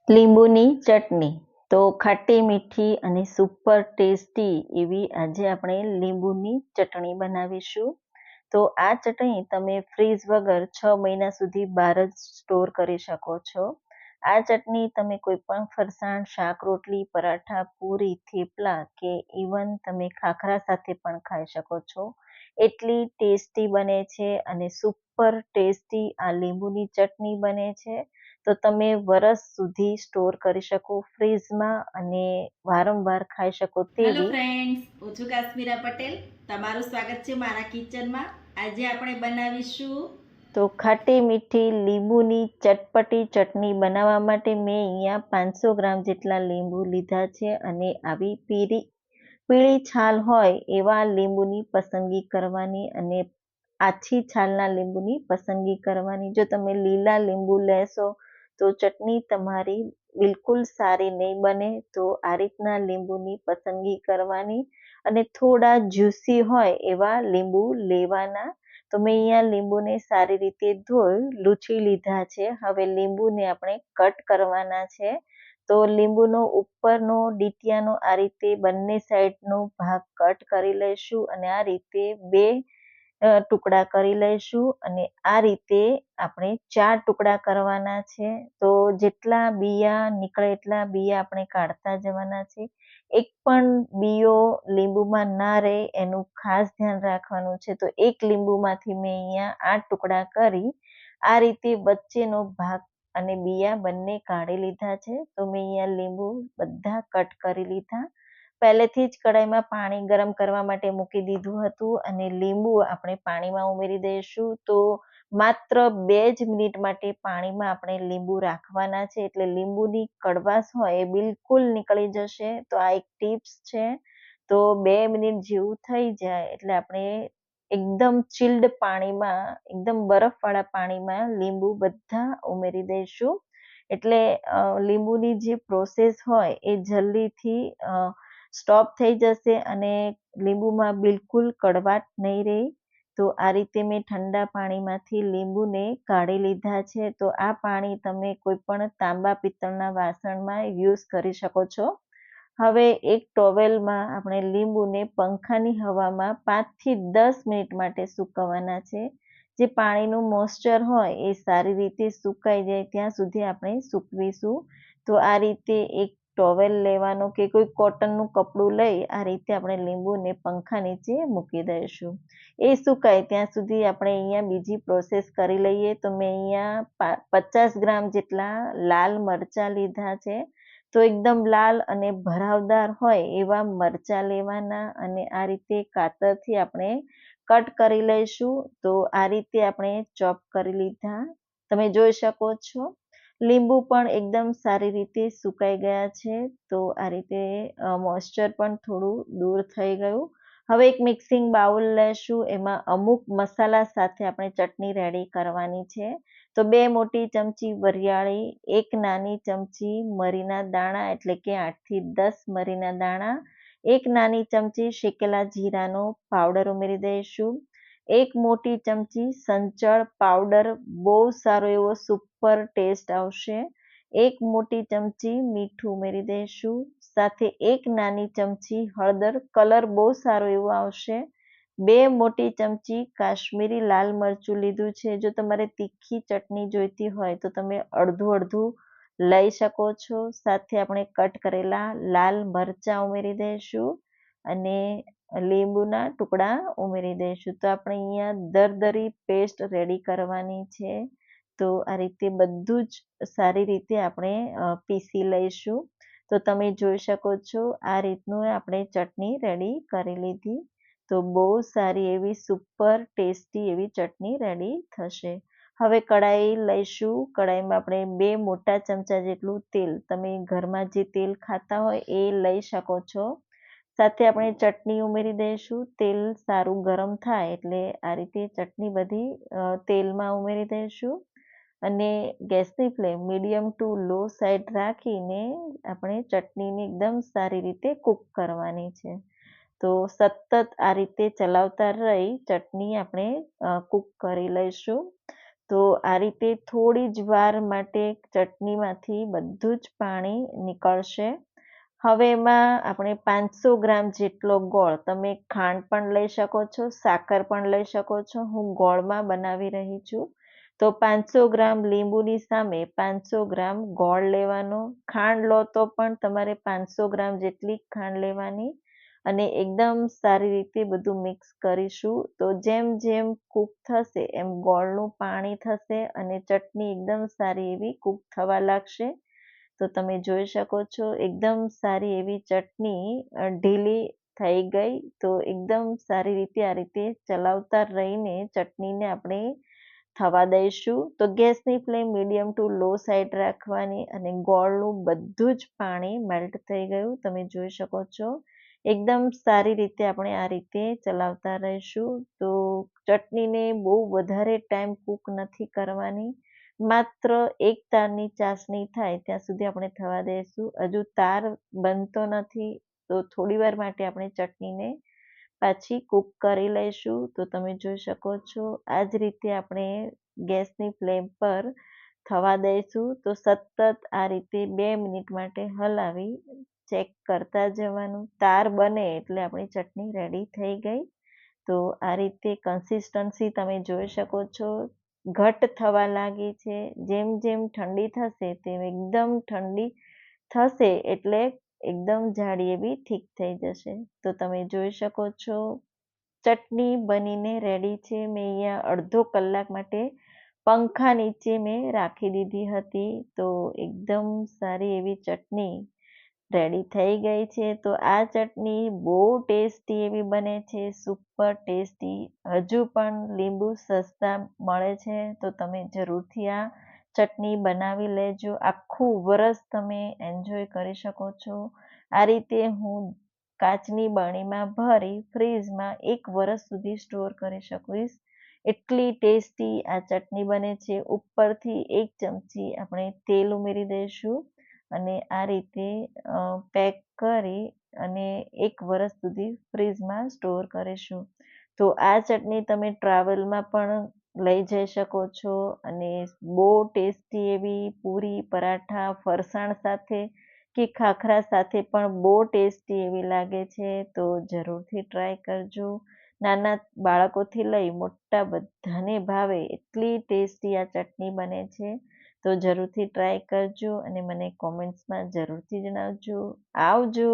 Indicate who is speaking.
Speaker 1: લીંબુની ચટણી તો ખાટી મીઠી અને સુપર ટેસ્ટી એવી આજે આપણે લીંબુની ચટણી બનાવીશું. તો આ ચટણી તમે ફ્રીઝ વગર 6 મહિના સુધી બહાર જ સ્ટોર કરી શકો છો. આ ચટણી તમે કોઈ પણ ફરસાણ, શાક, રોટલી, પરાઠા, પૂરી, થેપલા કે ઇવન તમે ખાખરા સાથે પણ ખાઈ શકો છો. એટલી ટેસ્ટી બને છે અને સુપર ટેસ્ટી આ લીંબુની ચટણી બને છે. તો તમે વરસ સુધી સ્ટોર કરી શકો ફ્રીઝમાં અને વારંવાર ખાઈ શકો
Speaker 2: હેલો
Speaker 1: તેવી.
Speaker 2: ફ્રેન્ડ્સ, હું છું કાશ્મીરા પટેલ. તમારું સ્વાગત છે મારા કિચનમાં. આજે આપણે બનાવીશું
Speaker 1: તો ખાટી મીઠી લીંબુની ચટપટી ચટણી બનાવવા માટે મેં અહીંયા 500 ગ્રામ જેટલા લીંબુ લીધા છે અને આવી પીળી છાલ હોય એવા લીંબુની પસંદગી કરવાની અને આછી છાલના લીંબુની પસંદગી કરવાની. જો તમે લીલા લીંબુ લેશો તો ચટણી તમારી બિલકુલ સારી નહીં બને. તો આ રીતના લીંબુની પસંદગી કરવાની અને થોડા જ્યુસી હોય એવા લીંબુ લેવાના. તો મેં અહીંયા લીંબુને સારી રીતે ધોઈ લૂછી લીધા છે. હવે લીંબુને આપણે કટ કરવાના છે. તો લીંબુનો ઉપરનો ડીટીયાનો આ રીતે બંને સાઈડનો ભાગ કટ કરી લઈશું અને આ રીતે બે ટુકડા કરી લઈશું અને આ રીતે આપણે 4 ટુકડા કરવાના છે. તો જેટલા બિયા નીકળે એટલા બિયા આપણે કાઢતા જવાના છે. એક પણ બીયો લીંબુમાં ના રહે એનું ખાસ ધ્યાન રાખવાનું છે. તો એક લીંબુમાંથી મેં અહીંયા 8 ટુકડા કરી આ રીતે વચ્ચેનો ભાગ અને બિયા બંને કાઢી લીધા છે. તો મેં અહીંયા લીંબુ બધા કટ કરી લીધા. પહેલેથી જ કઢાઈમાં પાણી ગરમ કરવા માટે મૂકી દીધું હતું અને લીંબુ આપણે પાણીમાં ઉમેરી દઈશું. તો માત્ર 2 જ મિનિટ માટે પાણીમાં આપણે લીંબુ રાખવાના છે એટલે લીંબુની કડવાશ હોય એ બિલકુલ નીકળી જશે. તો આ એક ટિપ્સ છે. તો 2 મિનિટ જેવું થઈ જાય એટલે આપણે એકદમ ચિલ્ડ પાણીમાં, એકદમ બરફવાળા પાણીમાં લીંબુ બધા ઉમેરી દઈશું. એટલે લીંબુની જે પ્રોસેસ હોય એ જલ્દીથી સ્ટોપ થઈ જશે અને લીંબુમાં બિલકુલ કડવાટ નહીં રહે. તો આ રીતે મેં ઠંડા પાણીમાંથી લીંબુને કાઢી લીધા છે. તો આ પાણી તમે કોઈ પણ તાંબા પિત્તળના વાસણમાં યુઝ કરી શકો છો. હવે એક ટોવેલમાં આપણે લીંબુને પંખાની હવામાં 5 થી 10 મિનિટ માટે સૂકવવાના છે. જે પાણીનું મોઇસ્ચર હોય એ સારી રીતે સુકાઈ જાય ત્યાં સુધી આપણે સૂકવીશું. તો આ રીતે એક ટોવેલ લેવાનો કે કોઈ કોટનનું કપડું લઈ આ રીતે આપણે લીંબુને પંખા નીચે મૂકી દઈશું. એ સુકાય ત્યાં સુધી આપણે અહીંયા બીજી પ્રોસેસ કરી લઈએ. તો મેં અહીંયા 50 ગ્રામ જેટલા લાલ મરચાં લીધા છે. તો એકદમ લાલ અને ભરાવદાર હોય એવા મરચાં લેવાના અને આ રીતે કાતરથી આપણે કટ કરી લઈશું. તો આ રીતે આપણે ચોપ કરી લીધા. તમે જોઈ શકો છો લીંબુ પણ એકદમ સારી રીતે સુકાઈ ગયા છે. તો આ રીતે મોઇસ્ચર પણ થોડું દૂર થઈ ગયું. હવે એક મિક્સિંગ બાઉલ લેશું. એમાં અમુક મસાલા સાથે આપણે ચટણી રેડી કરવાની છે. તો 2 મોટી ચમચી વરિયાળી, 1 નાની ચમચી મરીના દાણા એટલે કે 8 થી 10 મરીના દાણા, 1 નાની ચમચી શેકેલા જીરાનો પાવડર ઉમેરી દઈશું. 1 મોટી ચમચી સંચળ પાવડર, બહુ સારો એવો સુપર ટેસ્ટ આવશે. 1 મોટી ચમચી મીઠું ઉમેરી દઈશું. સાથે 1 નાની ચમચી હળદર, કલર બહુ સારો એવો આવશે. 2 મોટી ચમચી કાશ્મીરી લાલ મરચું લીધું છે. જો તમારે તીખી ચટણી જોઈતી હોય તો તમે અડધું લઈ શકો છો. સાથે આપણે કટ કરેલા લાલ મરચાં ઉમેરી દઈશું અને લીંબુના ટુકડા ઉમેરી દઈશું. તો આપણે અહીંયા દરદરી પેસ્ટ રેડી કરવાની છે. તો આ રીતે બધું જ સારી રીતે આપણે પીસી લઈશું. તો તમે જોઈ શકો છો આ રીતનું આપણે ચટણી રેડી કરી લીધી. તો બહુ સારી એવી સુપર ટેસ્ટી એવી ચટણી રેડી થશે. હવે કઢાઈ લઈશું. કઢાઈમાં આપણે 2 મોટા ચમચા જેટલું તેલ, તમે ઘરમાં જે તેલ ખાતા હોય એ લઈ શકો છો. સાથે આપણે ચટણી ઉમેરી દઈશું. તેલ સારું ગરમ થાય એટલે આ રીતે ચટણી બધી તેલમાં ઉમેરી દઈશું અને ગેસની ફ્લેમ મીડિયમ ટુ લો સાઈડ રાખીને આપણે ચટણીને એકદમ સારી રીતે કૂક કરવાની છે. તો સતત આ રીતે ચલાવતા રહી ચટણી આપણે કૂક કરી લઈશું. તો આ રીતે થોડી જ વાર માટે ચટણીમાંથી બધું જ પાણી નીકળશે. હવે એમાં આપણે 500 ગ્રામ જેટલો ગોળ, તમે ખાંડ પણ લઈ શકો છો, સાકર પણ લઈ શકો છો. હું ગોળમાં બનાવી રહી છું. તો 500 ગ્રામ લીંબુની સામે 500 ગ્રામ ગોળ લેવાનો. ખાંડ લો તો પણ તમારે 500 ગ્રામ જેટલી ખાંડ લેવાની અને એકદમ સારી રીતે બધું મિક્સ કરીશું. તો જેમ જેમ કૂક થશે એમ ગોળનું પાણી થશે અને ચટણી એકદમ સારી એવી કૂક થવા લાગશે. તો તમે જોઈ શકો છો એકદમ સારી એવી ચટણી ઢીલી થઈ ગઈ. તો એકદમ સારી રીતે આ રીતે ચલાવતા રહીને ચટણીને આપણે થવા દઈશું. તો ગેસની ફ્લેમ મીડિયમ ટુ લો સાઈડ રાખવાની અને ગોળનું બધું જ પાણી મેલ્ટ થઈ ગયું તમે જોઈ શકો છો. એકદમ સારી રીતે આપણે આ રીતે ચલાવતા રહીશું. તો ચટણીને બહુ વધારે ટાઈમ કૂક નથી કરવાની. માત્ર એક તારની ચાસણી થાય ત્યાં સુધી આપણે થવા દઈશું. હજુ તાર બનતો નથી તો થોડી વાર માટે આપણે ચટણીને પાછી કૂક કરી લઈશું. તો તમે જોઈ શકો છો આ જ રીતે આપણે ગેસની ફ્લેમ પર થવા દઈશું. તો સતત આ રીતે 2 મિનિટ માટે હલાવી ચેક કરતા જવાનું. તાર બને એટલે આપણી ચટણી રેડી થઈ ગઈ. તો આ રીતે કન્સિસ્ટન્સી તમે જોઈ શકો છો ઘટ થવા લાગી છે. જેમ જેમ ઠંડી થશે તેમ એકદમ ઠંડી થશે એટલે એકદમ જાડી એવી ઠીક થઈ જશે. તો તમે જોઈ શકો છો ચટણી બનીને રેડી છે. મેં અહીંયા અડધો કલાક માટે પંખા નીચે મેં રાખી દીધી હતી. તો એકદમ સારી એવી ચટણી રેડી થઈ ગઈ છે. તો આ ચટણી બહુ ટેસ્ટી એવી બને છે, સુપર ટેસ્ટી. હજુ પણ લીંબુ સસ્તા મળે છે તો તમે જરૂરથી આ ચટણી બનાવી લેજો. આખું વરસ તમે એન્જોય કરી શકો છો. આ રીતે હું કાચની બરણીમાં ભરી ફ્રીજમાં 1 વરસ સુધી સ્ટોર કરી શકીશ. એટલી ટેસ્ટી આ ચટણી બને છે. ઉપરથી 1 ચમચી આપણે તેલ ઉમેરી દઈશું અને આ રીતે પેક કરી અને 1 વરસ સુધી ફ્રીજમાં સ્ટોર કરીશું. તો આ ચટણી તમે ટ્રાવેલમાં પણ લઈ જઈ શકો છો અને બહુ ટેસ્ટી એવી પૂરી, પરાઠા, ફરસાણ સાથે કે ખાખરા સાથે પણ બહુ ટેસ્ટી એવી લાગે છે. તો જરૂરથી ટ્રાય કરજો. નાના બાળકોથી લઈ મોટા બધાને ભાવે એટલી ટેસ્ટી આ ચટણી બને છે. તો જરૂરથી ટ્રાય કરજો અને મને કોમેન્ટ્સમાં જરૂરથી જણાવજો. આવજો.